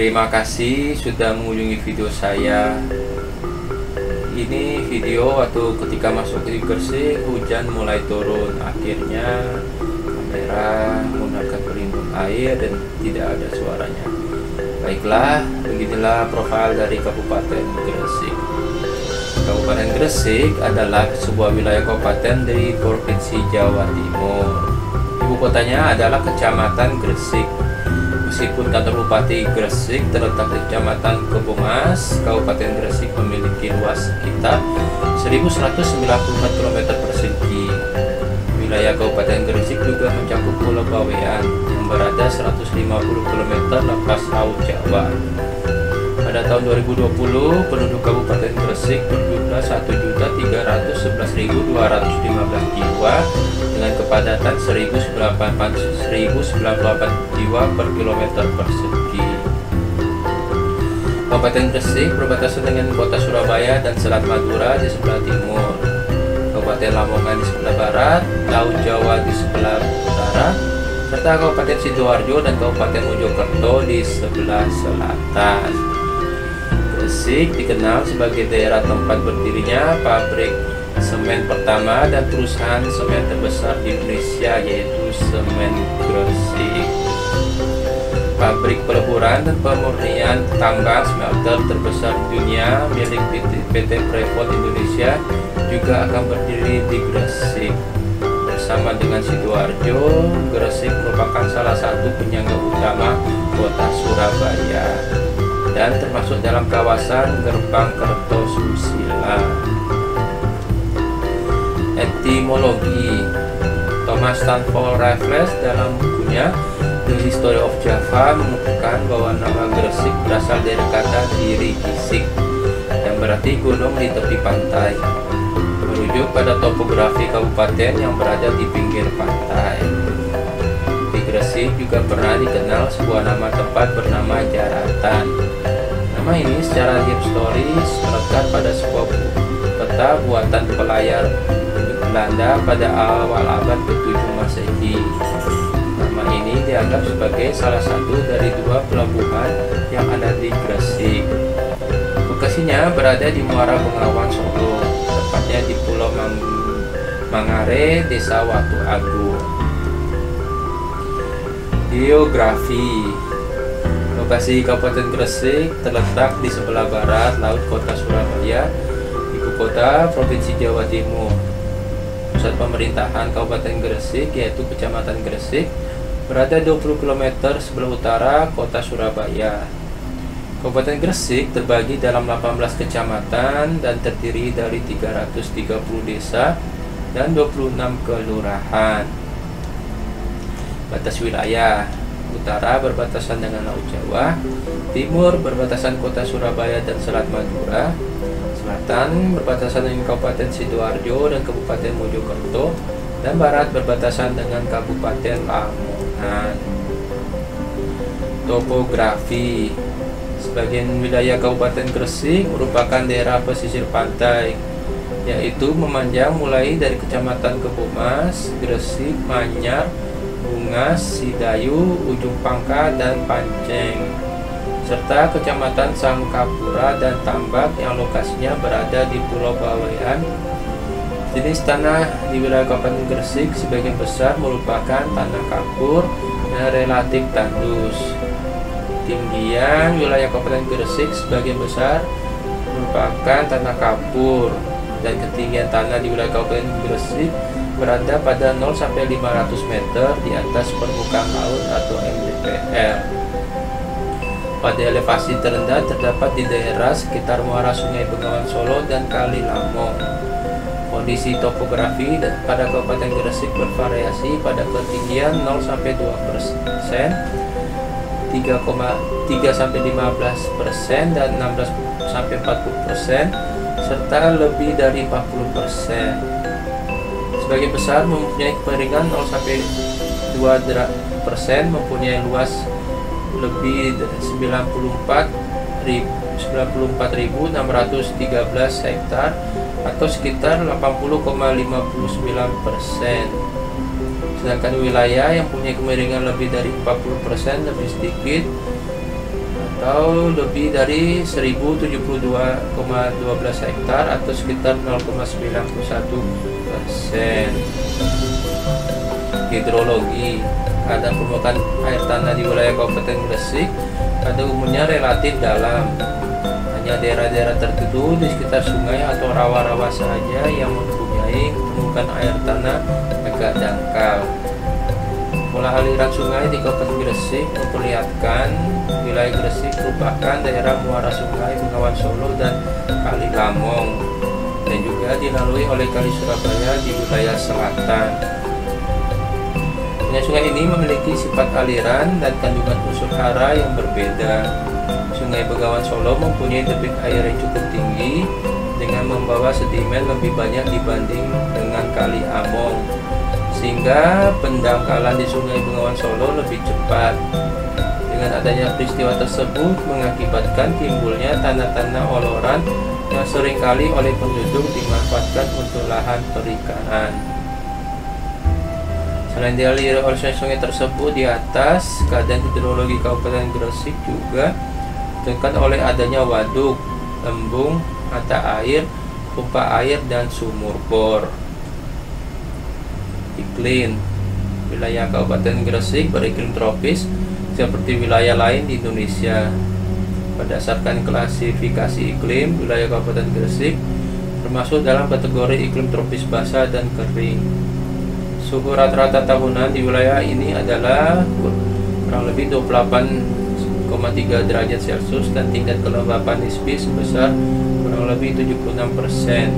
Terima kasih sudah mengunjungi video saya. Ini video waktu ketika masuk ke Gresik, hujan mulai turun. Akhirnya kamera menggunakan pelindung air dan tidak ada suaranya. Baiklah, beginilah profil dari Kabupaten Gresik. Kabupaten Gresik adalah sebuah wilayah kabupaten dari Provinsi Jawa Timur. Ibu kotanya adalah Kecamatan Gresik. Meskipun kantor Bupati Gresik terletak di Kecamatan Kebomas, Kabupaten Gresik memiliki luas sekitar 1194 km persegi. Wilayah Kabupaten Gresik juga mencakup Pulau Bawean yang berada 150 km lepas Laut Jawa. Pada tahun 2020, penduduk Kabupaten Gresik berjumlah 1.311.215 jiwa dengan kepadatan 1098 jiwa per kilometer persegi. Kabupaten Gresik berbatasan dengan kota Surabaya dan Selat Madura di sebelah timur, Kabupaten Lamongan di sebelah barat, Laut Jawa di sebelah utara, serta Kabupaten Sidoarjo dan Kabupaten Mojokerto di sebelah selatan. Gresik dikenal sebagai daerah tempat berdirinya pabrik semen pertama dan perusahaan semen terbesar di Indonesia, yaitu Semen Gresik. Pabrik peleburan dan pemurnian tambang smelter terbesar di dunia milik PT Freeport Indonesia juga akan berdiri di Gresik. Bersama dengan Sidoarjo, Gresik merupakan salah satu penyangga utama kota Surabaya dan termasuk dalam kawasan Gerbang Kertosusila. Etimologi. Thomas Stanford Raffles dalam bukunya The History of Java mengukuhkan bahwa nama Gresik berasal dari kata diri gisik yang berarti gunung di tepi pantai, merujuk pada topografi kabupaten yang berada di pinggir pantai. Di Gresik juga pernah dikenal sebuah nama tempat bernama Jaratan. Nama ini secara historis melekat pada sebuah peta buatan pelayar Belanda pada awal abad ke-7 Masehi. Nama ini dianggap sebagai salah satu dari dua pelabuhan yang ada di Gresik. Lokasinya berada di Muara Bengawan Solo, tepatnya di Pulau Mangare, Desa Watu Agung. Geografi. Lokasi Kabupaten Gresik terletak di sebelah barat laut kota Surabaya, ibu kota Provinsi Jawa Timur. Pusat pemerintahan Kabupaten Gresik yaitu Kecamatan Gresik berada 20 km sebelah utara kota Surabaya. Kabupaten Gresik terbagi dalam 18 kecamatan dan terdiri dari 330 desa dan 26 kelurahan. Batas wilayah. Utara berbatasan dengan Laut Jawa, timur berbatasan kota Surabaya dan Selat Madura, selatan berbatasan dengan Kabupaten Sidoarjo dan Kabupaten Mojokerto, dan barat berbatasan dengan Kabupaten Lamongan. Topografi. Sebagian wilayah Kabupaten Gresik merupakan daerah pesisir pantai, yaitu memanjang mulai dari Kecamatan Kebomas, Gresik, Manyar, Bungas, Sidayu, Ujung Pangka, dan Panceng, serta Kecamatan Sangkapura dan Tambak yang lokasinya berada di Pulau Bawean. Jenis tanah di wilayah Kabupaten Gresik sebagian besar merupakan tanah kapur dan relatif tandus. Ketinggian wilayah Kabupaten Gresik sebagian besar merupakan tanah kapur dan ketinggian tanah di wilayah Kabupaten Gresik berada pada 0 sampai 500 meter di atas permukaan laut atau MDPL. Pada elevasi terendah terdapat di daerah sekitar muara Sungai Bengawan Solo dan Kali Lamong. Kondisi topografi pada Kabupaten Gresik bervariasi pada ketinggian 0 sampai 2%, 3,3 sampai 15% dan 16 sampai 40%, serta lebih dari 40%. Sebagian besar mempunyai kemiringan 0 sampai 2%, mempunyai luas lebih 94.613 hektar atau sekitar 80,59%. Sedangkan wilayah yang punya kemiringan lebih dari 40% lebih sedikit atau lebih dari 1072,12 hektar atau sekitar 0,91%. Hidrologi. Keadaan permukaan air tanah di wilayah Kabupaten Gresik pada umumnya relatif dalam. Hanya daerah-daerah tertentu di sekitar sungai atau rawa-rawa saja yang mempunyai permukaan air tanah agak dangkal. Pola aliran sungai di Kabupaten Gresik memperlihatkan wilayah Gresik merupakan daerah muara sungai Bengawan Solo dan Kali Lamong, dan juga dilalui oleh Kali Surabaya di wilayah selatan. Sungai ini memiliki sifat aliran dan kandungan unsur hara yang berbeda. Sungai Bengawan Solo mempunyai debit air yang cukup tinggi dengan membawa sedimen lebih banyak dibanding dengan Kali Among, sehingga pendangkalan di Sungai Bengawan Solo lebih cepat. Dengan adanya peristiwa tersebut mengakibatkan timbulnya tanah-tanah oloran yang seringkali oleh penduduk dimanfaatkan untuk lahan perikanan. Selain dialiri oleh sungai tersebut, di atas keadaan hidrologi Kabupaten Gresik juga ditentukan oleh adanya waduk, embung, mata air, pompa air, dan sumur bor. Iklim. Wilayah Kabupaten Gresik beriklim tropis seperti wilayah lain di Indonesia. Berdasarkan klasifikasi iklim, wilayah Kabupaten Gresik termasuk dalam kategori iklim tropis basah dan kering. Suhu rata-rata tahunan di wilayah ini adalah kurang lebih 28,3 derajat Celcius dan tingkat kelembapan nisbi sebesar kurang lebih 76%.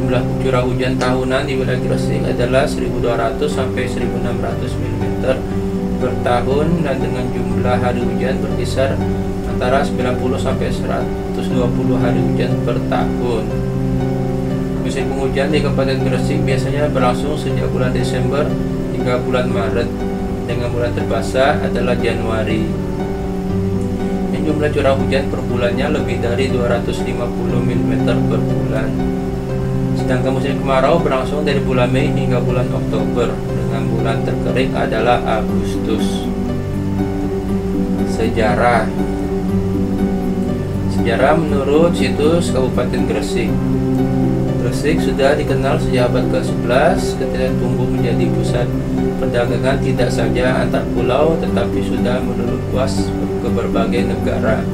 Jumlah curah hujan tahunan di wilayah Gresik adalah 1.200 sampai 1.600 mm per tahun, dan dengan jumlah hari hujan berkisar antara 90 sampai 120 hari hujan per tahun. Musim penghujan di Kabupaten Gresik biasanya berlangsung sejak bulan Desember hingga bulan Maret, dengan bulan terbasah adalah Januari. Jumlah curah hujan per bulannya lebih dari 250 mm per bulan. Sedangkan musim kemarau berlangsung dari bulan Mei hingga bulan Oktober, dengan bulan terkering adalah Agustus. Sejarah menurut situs Kabupaten Gresik. Gresik sudah dikenal sejak abad ke-11 ketika tumbuh menjadi pusat perdagangan tidak saja antar pulau tetapi sudah meluas ke berbagai negara.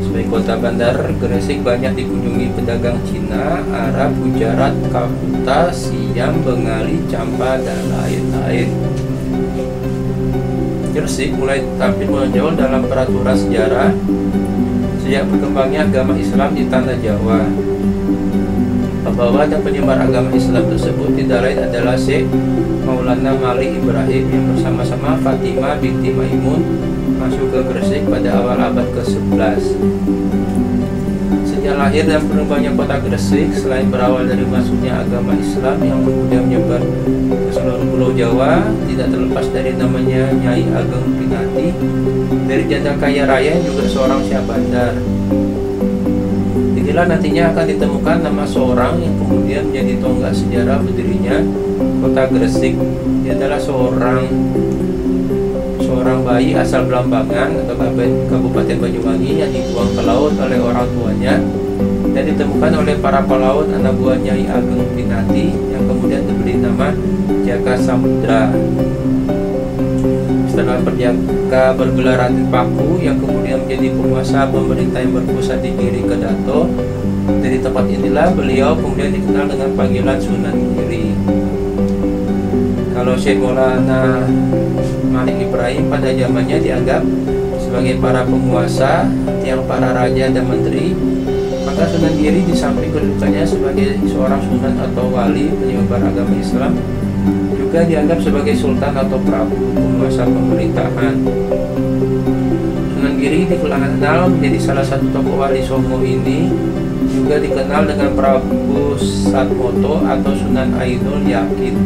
Sebagai kota bandar, Gresik banyak dikunjungi pedagang Cina, Arab, Gujarat, Kalkuta, Siam, Bengali, Campa, dan lain-lain. Gresik mulai tampil menonjol dalam peraturan sejarah sejak berkembangnya agama Islam di tanah Jawa. Pembawa dan penyebar agama Islam tersebut tidak lain adalah Syekh Maulana Malik Ibrahim yang bersama-sama Fatimah binti Maimun masuk ke Gresik pada awal abad ke-11. Sejak lahir dan berkembangnya kota Gresik, selain berawal dari masuknya agama Islam yang kemudian menyebar ke seluruh pulau Jawa, tidak terlepas dari namanya Nyai Ageng Pinati, dari janda kaya raya yang juga seorang Syah Bandar. Inilah nantinya akan ditemukan nama seorang yang kemudian menjadi tonggak sejarah berdirinya kota Gresik. Dia adalah seorang bayi asal Belambangan atau Kabupaten Banyuwangi yang dibuang ke laut oleh orang tuanya dan ditemukan oleh para pelaut anak buah Nyai Ageng Pinati yang kemudian diberi nama Jaka Samudra. Setelah Perjaka bergelar Raden Paku yang kemudian menjadi penguasa pemerintah yang berpusat di Giri Kedaton. Dari tempat inilah beliau kemudian dikenal dengan panggilan Sunan Giri. Kalau Syekh Maulana Malik Ibrahim pada zamannya dianggap sebagai para penguasa, tiang para raja dan menteri, maka Sunan Giri di samping kedudukannya sebagai seorang sunan atau wali penyebar agama Islam, juga dianggap sebagai sultan atau prabu penguasa pemerintahan. Sunan Giri dikenal menjadi salah satu tokoh wali Songo ini, juga dikenal dengan Prabu Satmoto atau Sunan Ainul Yakin.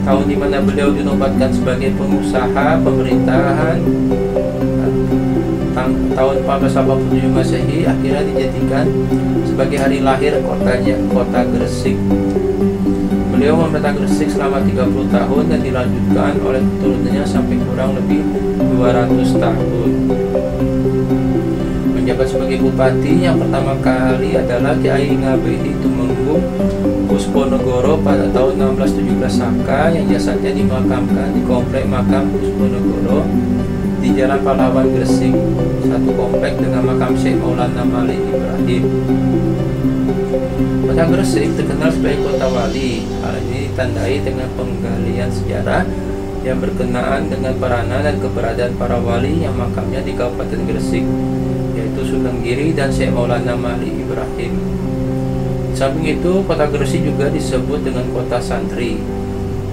Tahun di mana beliau dinobatkan sebagai pengusaha pemerintahan tahun 1487 Masehi akhirnya dijadikan sebagai hari lahir kota Gresik. Beliau memerintah Gresik selama 30 tahun dan dilanjutkan oleh keturunannya sampai kurang lebih 200 tahun. Menjabat sebagai bupati yang pertama kali adalah Kiai Ngabedi Tumenggung Pusponegoro pada tahun 1617 Saka, yang jasadnya dimakamkan di komplek makam Pusponegoro di Jalan Pahlawan Gresik, satu komplek dengan makam Syekh Maulana Malik Ibrahim. Kota Gresik terkenal sebagai kota wali. Hal ini ditandai dengan penggalian sejarah yang berkenaan dengan peranan dan keberadaan para wali yang makamnya di Kabupaten Gresik, yaitu Sunan Giri dan Syekh Maulana Malik Ibrahim. Di samping itu, kota Gresik juga disebut dengan kota santri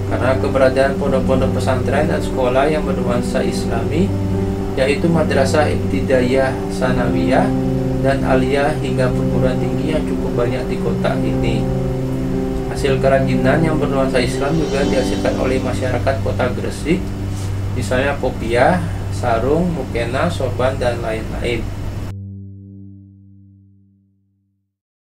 karena keberadaan pondok-pondok pesantren dan sekolah yang bernuansa Islami, yaitu Madrasah Ibtidaiyah Sanawiyah dan Aliyah hingga perguruan tinggi yang cukup banyak di kota ini. Hasil kerajinan yang bernuansa Islam juga dihasilkan oleh masyarakat kota Gresik, misalnya kopiah, sarung, mukena, sorban, dan lain-lain.